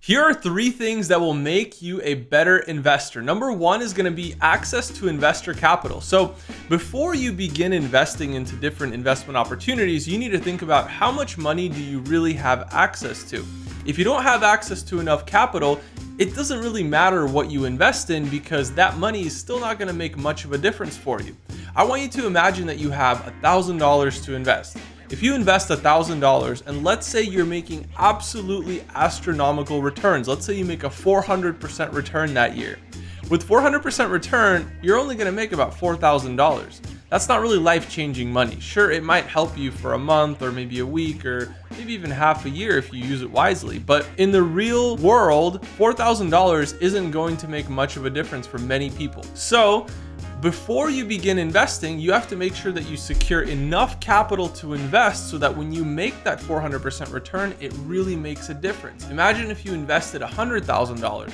Here are 3 things that will make you a better investor. Number 1 is going to be access to investor capital. So before you begin investing into different investment opportunities, you need to think about how much money do you really have access to. If you don't have access to enough capital, it doesn't really matter what you invest in because that money is still not going to make much of a difference for you. I want you to imagine that you have $1,000 to invest. If you invest $1,000 and let's say you're making absolutely astronomical returns, let's say you make a 400% return that year. With 400% return, you're only going to make about $4,000. That's not really life-changing money. Sure, it might help you for a month or maybe a week or maybe even half a year if you use it wisely. But in the real world, $4,000 isn't going to make much of a difference for many people. So before you begin investing, you have to make sure that you secure enough capital to invest so that when you make that 400% return, it really makes a difference. Imagine if you invested $100,000.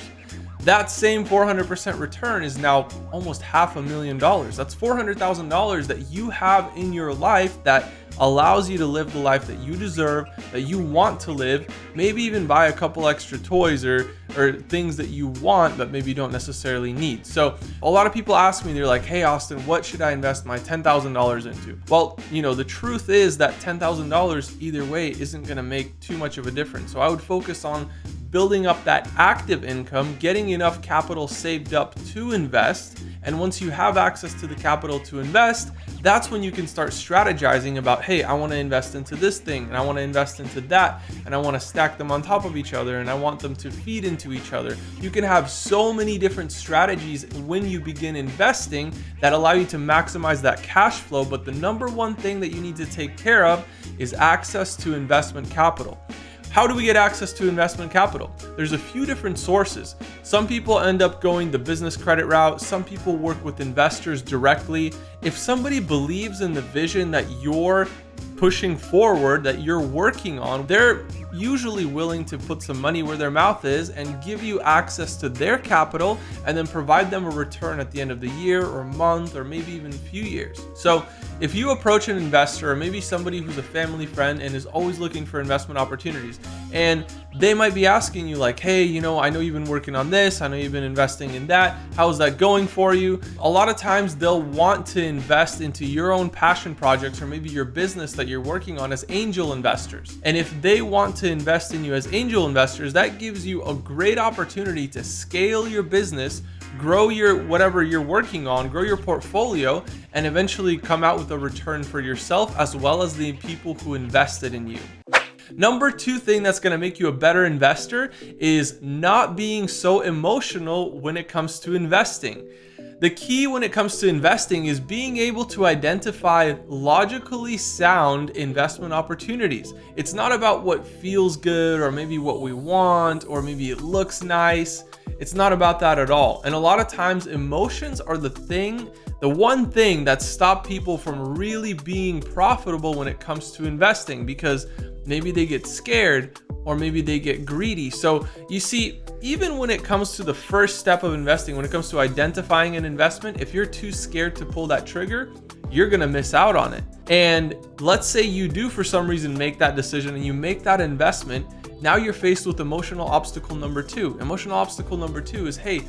That same 400% return is now almost $500,000. That's $400,000 that you have in your life that allows you to live the life that you deserve, that you want to live, maybe even buy a couple extra toys or things that you want but maybe don't necessarily need. So a lot of people ask me, they're like, hey Austin, what should I invest my $10,000 into? Well, the truth is that $10,000 either way isn't going to make too much of a difference. So I would focus on building up that active income, getting enough capital saved up to invest. And once you have access to the capital to invest, that's when you can start strategizing about, hey, I want to invest into this thing and I want to invest into that and I want to stack them on top of each other and I want them to feed into each other. You can have so many different strategies when you begin investing that allow you to maximize that cash flow. But the number one thing that you need to take care of is access to investment capital. How do we get access to investment capital? There's a few different sources. Some people end up going the business credit route. Some people work with investors directly. If somebody believes in the vision that you're pushing forward, that you're working on, they're usually willing to put some money where their mouth is and give you access to their capital and then provide them a return at the end of the year or month or maybe even a few years. So if you approach an investor or maybe somebody who's a family friend and is always looking for investment opportunities, and they might be asking you like, hey, I know you've been working on this, I know you've been investing in that, how's that going for you? A lot of times they'll want to invest into your own passion projects or maybe your business that you're working on as angel investors. And if they want to invest in you as angel investors, that gives you a great opportunity to scale your business, grow your whatever you're working on, grow your portfolio, and eventually come out with a return for yourself as well as the people who invested in you. Number 2 thing that's going to make you a better investor is not being so emotional when it comes to investing. The key when it comes to investing is being able to identify logically sound investment opportunities. It's not about what feels good or maybe what we want or maybe it looks nice. It's not about that at all. And a lot of times emotions are the one thing that stop people from really being profitable when it comes to investing, because maybe they get scared or maybe they get greedy. So you see, even when it comes to the first step of investing, when it comes to identifying an investment, if you're too scared to pull that trigger, you're gonna miss out on it. And let's say you do for some reason make that decision and you make that investment, now you're faced with emotional obstacle number 2. Emotional obstacle number 2 is, hey,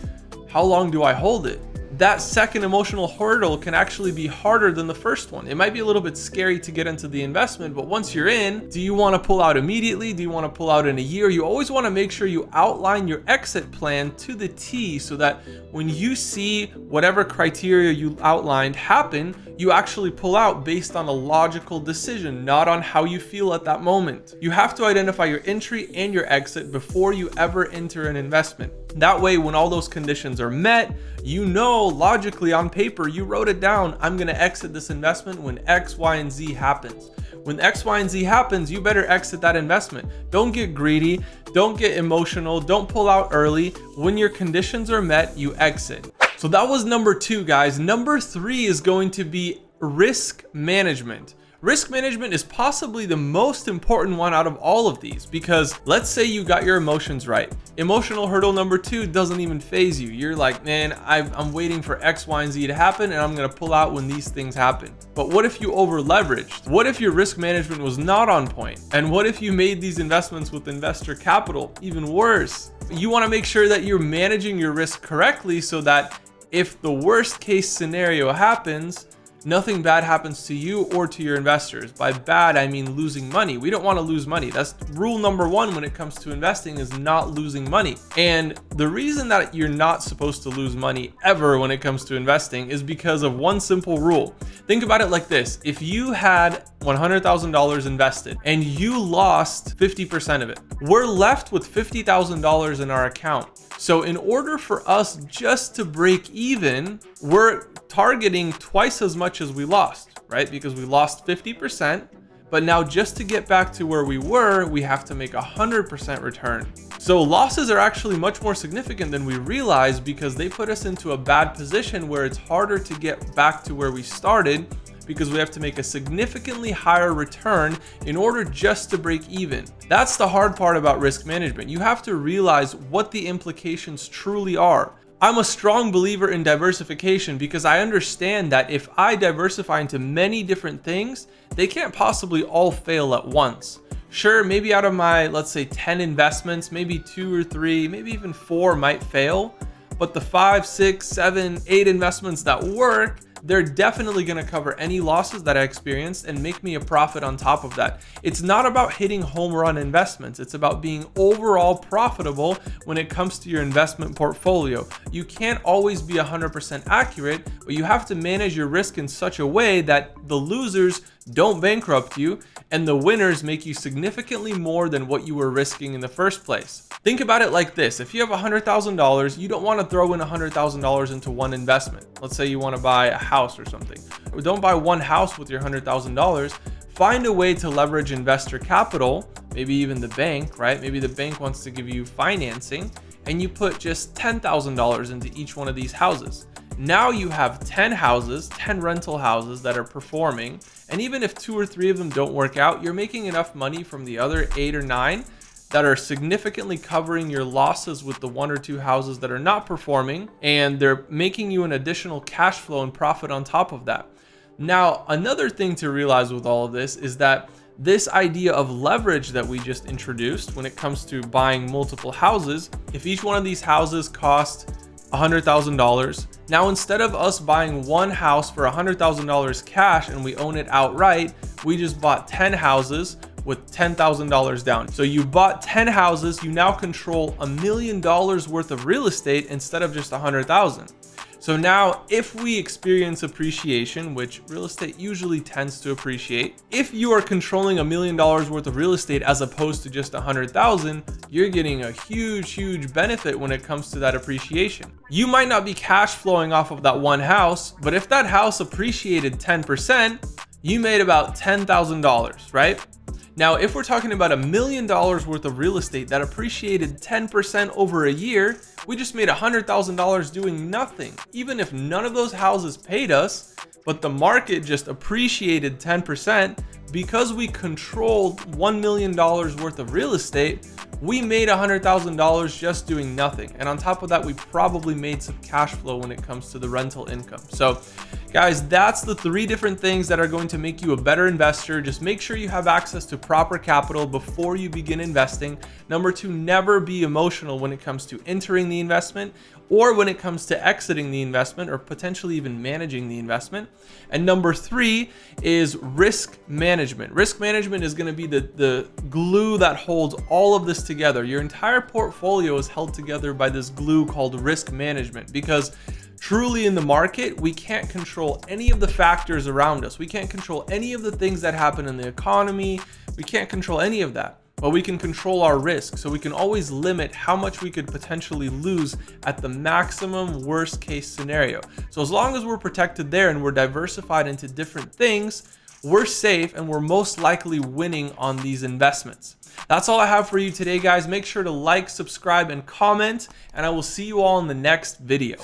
how long do I hold it? That second emotional hurdle can actually be harder than the first one. It might be a little bit scary to get into the investment, but once you're in, do you want to pull out immediately? Do you want to pull out in a year? You always want to make sure you outline your exit plan to the T so that when you see whatever criteria you outlined happen, you actually pull out based on a logical decision, not on how you feel at that moment. You have to identify your entry and your exit before you ever enter an investment. That way, when all those conditions are met, logically on paper, you wrote it down, I'm going to exit this investment when X, Y, and Z happens. When X, Y, and Z happens, you better exit that investment. Don't get greedy. Don't get emotional. Don't pull out early. When your conditions are met, you exit. So that was number 2, guys. Number 3 is going to be risk management. Risk management is possibly the most important one out of all of these, because let's say you got your emotions right. Emotional hurdle number 2 doesn't even faze you. You're like, man, I'm waiting for X, Y, and Z to happen, and I'm gonna pull out when these things happen. But what if you over leveraged? What if your risk management was not on point? And what if you made these investments with investor capital? Even worse. You wanna make sure that you're managing your risk correctly so that if the worst case scenario happens, nothing bad happens to you or to your investors. By bad, I mean losing money. We don't want to lose money. That's rule number 1 when it comes to investing, is not losing money. And the reason that you're not supposed to lose money ever when it comes to investing is because of one simple rule. Think about it like this. If you had $100,000 invested and you lost 50% of it, we're left with $50,000 in our account. So in order for us just to break even, we're targeting twice as much as we lost, right? Because we lost 50%, but now just to get back to where we were, we have to make 100% return. So losses are actually much more significant than we realize, because they put us into a bad position where it's harder to get back to where we started, because we have to make a significantly higher return in order just to break even. That's the hard part about risk management. You have to realize what the implications truly are. I'm a strong believer in diversification because I understand that if I diversify into many different things, they can't possibly all fail at once. Sure, maybe out of my, let's say 10 investments, maybe 2 or 3, maybe even 4 might fail, but the 5, 6, 7, 8 investments that work, they're definitely going to cover any losses that I experienced and make me a profit on top of that. It's not about hitting home run investments. It's about being overall profitable when it comes to your investment portfolio. You can't always be 100% accurate, but you have to manage your risk in such a way that the losers don't bankrupt you and the winners make you significantly more than what you were risking in the first place. Think about it like this. If you have $100,000, you don't want to throw in $100,000 into one investment. Let's say you want to buy a house or something. Don't buy one house with your $100,000. Find a way to leverage investor capital, maybe even the bank, right? Maybe the bank wants to give you financing and you put just $10,000 into each one of these houses. Now you have 10 houses, 10 rental houses that are performing. And even if 2 or 3 of them don't work out, you're making enough money from the other 8 or 9 that are significantly covering your losses with the 1 or 2 houses that are not performing, and they're making you an additional cash flow and profit on top of that. Now, another thing to realize with all of this is that this idea of leverage that we just introduced when it comes to buying multiple houses, if each one of these houses cost $100,000, now instead of us buying one house for $100,000 cash and we own it outright, we just bought 10 houses with $10,000 down. So you bought 10 houses, you now control $1 million worth of real estate instead of just 100,000. So now if we experience appreciation, which real estate usually tends to appreciate, if you are controlling $1 million worth of real estate as opposed to just 100,000, you're getting a huge benefit when it comes to that appreciation. You might not be cash flowing off of that one house, but if that house appreciated 10%, you made about $10,000, right? Now, if we're talking about $1 million worth of real estate that appreciated 10% over a year, we just made $100,000 doing nothing. Even if none of those houses paid us, but the market just appreciated 10%, because we controlled $1 million worth of real estate, we made $100,000 just doing nothing. And on top of that, we probably made some cash flow when it comes to the rental income. So guys, that's the 3 different things that are going to make you a better investor. Just make sure you have access to proper capital before you begin investing. Number 2, never be emotional when it comes to entering the investment or when it comes to exiting the investment or potentially even managing the investment. And number 3 is risk management. Risk management is going to be the glue that holds all of this together. Your entire portfolio is held together by this glue called risk management, because truly in the market, we can't control any of the factors around us. We can't control any of the things that happen in the economy. We can't control any of that, but we can control our risk. So we can always limit how much we could potentially lose at the maximum worst case scenario. So as long as we're protected there and we're diversified into different things, we're safe and we're most likely winning on these investments. That's all I have for you today, guys. Make sure to like, subscribe, and comment, and I will see you all in the next video.